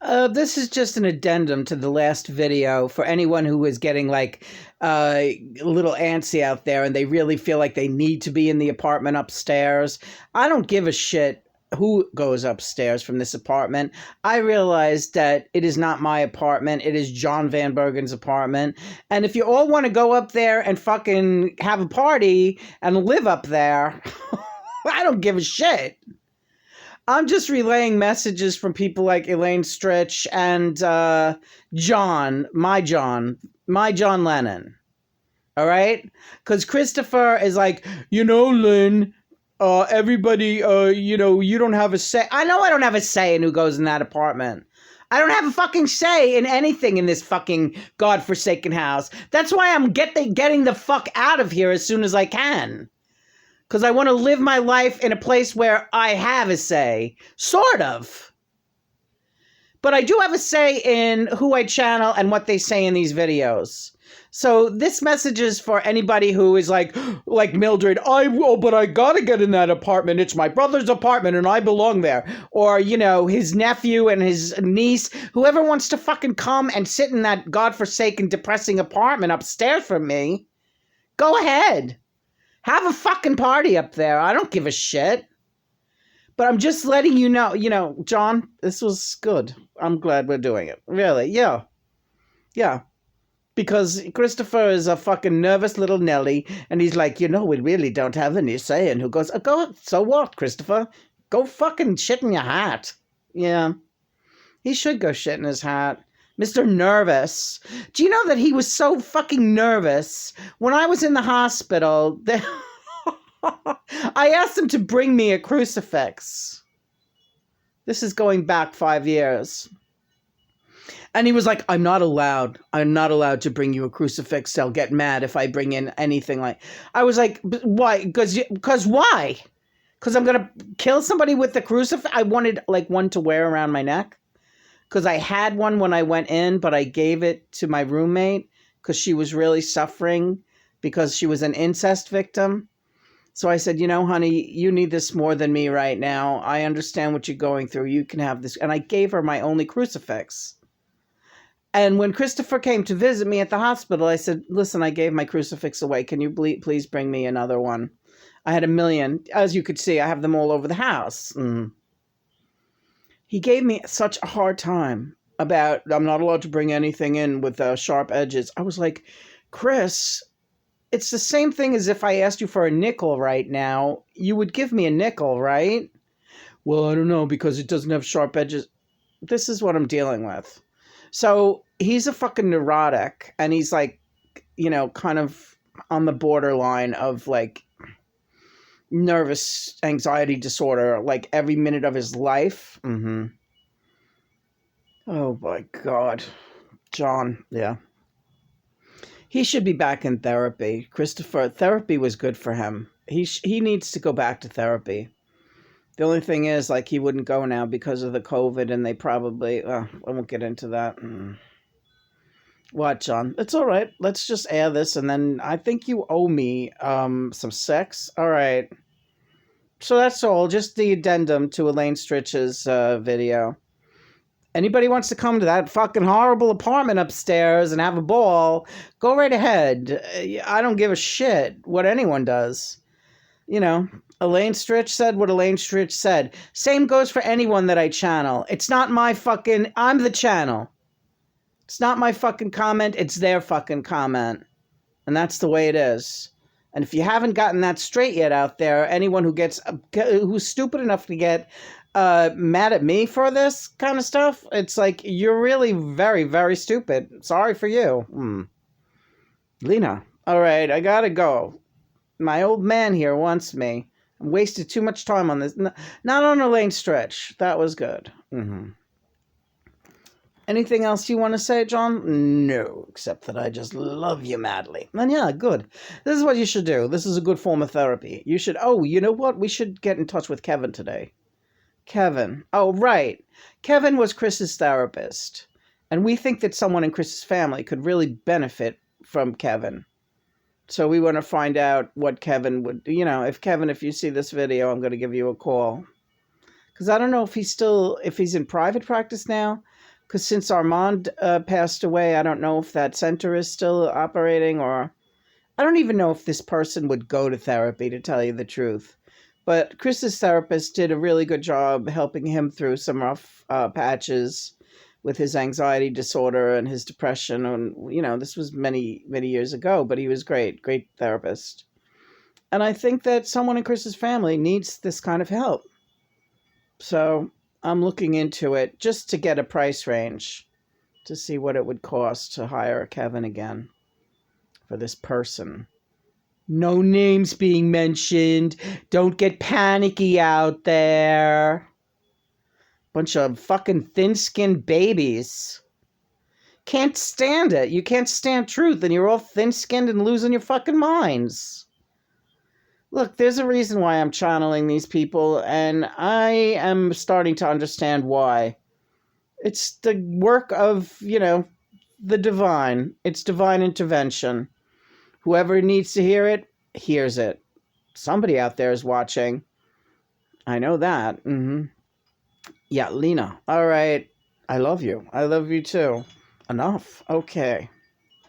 This is just an addendum to the last video for anyone who is getting like a little antsy out there and they really feel like they need to be in the apartment upstairs. I don't give a shit who goes upstairs from this apartment. I realize that it is not my apartment. It is John Van Bergen's apartment. And if you all want to go up there and fucking have a party and live up there, I don't give a shit. I'm just relaying messages from people like Elaine Stritch and my John Lennon. All right? Because Christopher is like, Lynn, everybody, you don't have a say. I know I don't have a say in who goes in that apartment. I don't have a fucking say in anything in this fucking godforsaken house. That's why I'm getting the fuck out of here as soon as I can. Because I want to live my life in a place where I have a say. Sort of. But I do have a say in who I channel and what they say in these videos. So this message is for anybody who is like Mildred, but I gotta get in that apartment. It's my brother's apartment and I belong there. Or, his nephew and his niece, whoever wants to fucking come and sit in that godforsaken, depressing apartment upstairs from me, go ahead. Have a fucking party up there. I don't give a shit. But I'm just letting you know, John, this was good. I'm glad we're doing it. Really, yeah. Yeah. Because Christopher is a fucking nervous little Nelly, and he's like, we really don't have any say. And who goes, go, so what, Christopher? Go fucking shit in your hat. Yeah. He should go shit in his hat. Mr. Nervous. Do you know that he was so fucking nervous when I was in the hospital that I asked him to bring me a crucifix. This is going back 5 years. And he was like, I'm not allowed to bring you a crucifix. They'll get mad if I bring in anything like. I was like, why? Because why? Because I'm going to kill somebody with the crucifix? I wanted like one to wear around my neck. Because I had one when I went in, but I gave it to my roommate because she was really suffering because she was an incest victim. So I said, honey, you need this more than me right now. I understand what you're going through. You can have this. And I gave her my only crucifix. And when Christopher came to visit me at the hospital, I said, listen, I gave my crucifix away. Can you please bring me another one? I had 1 million. As you could see, I have them all over the house. He gave me such a hard time about I'm not allowed to bring anything in with sharp edges. I was like, Chris, it's the same thing as if I asked you for a nickel right now. You would give me a nickel, right? Well, I don't know because it doesn't have sharp edges. This is what I'm dealing with. So he's a fucking neurotic and he's like, kind of on the borderline of like nervous anxiety disorder, like every minute of his life. Oh my God. John, yeah. He should be back in therapy. Christopher, therapy was good for him. He needs to go back to therapy. The only thing is, like, he wouldn't go now because of the COVID, and they probably, I won't get into that. What, John? It's all right. Let's just air this, and then I think you owe me some sex. All right. So that's all. Just the addendum to Elaine Stritch's video. Anybody wants to come to that fucking horrible apartment upstairs and have a ball, go right ahead. I don't give a shit what anyone does. Elaine Stritch said what Elaine Stritch said. Same goes for anyone that I channel. It's not my fucking... I'm the channel. It's not my fucking comment. It's their fucking comment. And that's the way it is. And if you haven't gotten that straight yet out there, anyone who's stupid enough to get mad at me for this kind of stuff, it's like, you're really very, very stupid. Sorry for you. Lena, all right, I gotta go. My old man here wants me. I wasted too much time on this. Not on Elaine Stritch. That was good. Anything else you want to say, John? No, except that I just love you madly. And yeah, good. This is what you should do. This is a good form of therapy. You should, you know what? We should get in touch with Kevin today. Kevin. Oh, right. Kevin was Chris's therapist. And we think that someone in Chris's family could really benefit from Kevin. So we want to find out what Kevin would, if you see this video, I'm going to give you a call. Because I don't know if he's in private practice now. Because since Armand passed away, I don't know if that center is still operating, or I don't even know if this person would go to therapy, to tell you the truth. But Chris's therapist did a really good job helping him through some rough patches with his anxiety disorder and his depression. And, this was many, many years ago, but he was great, great therapist. And I think that someone in Chris's family needs this kind of help. So I'm looking into it just to get a price range to see what it would cost to hire Kevin again for this person. No names being mentioned. Don't get panicky out there. Bunch of fucking thin-skinned babies. Can't stand it. You can't stand truth, and you're all thin-skinned and losing your fucking minds. Look, there's a reason why I'm channeling these people, and I am starting to understand why. It's the work of, the divine. It's divine intervention. Whoever needs to hear it, hears it. Somebody out there is watching. I know that. Yeah, Lena. All right. I love you. I love you too. Enough. Okay.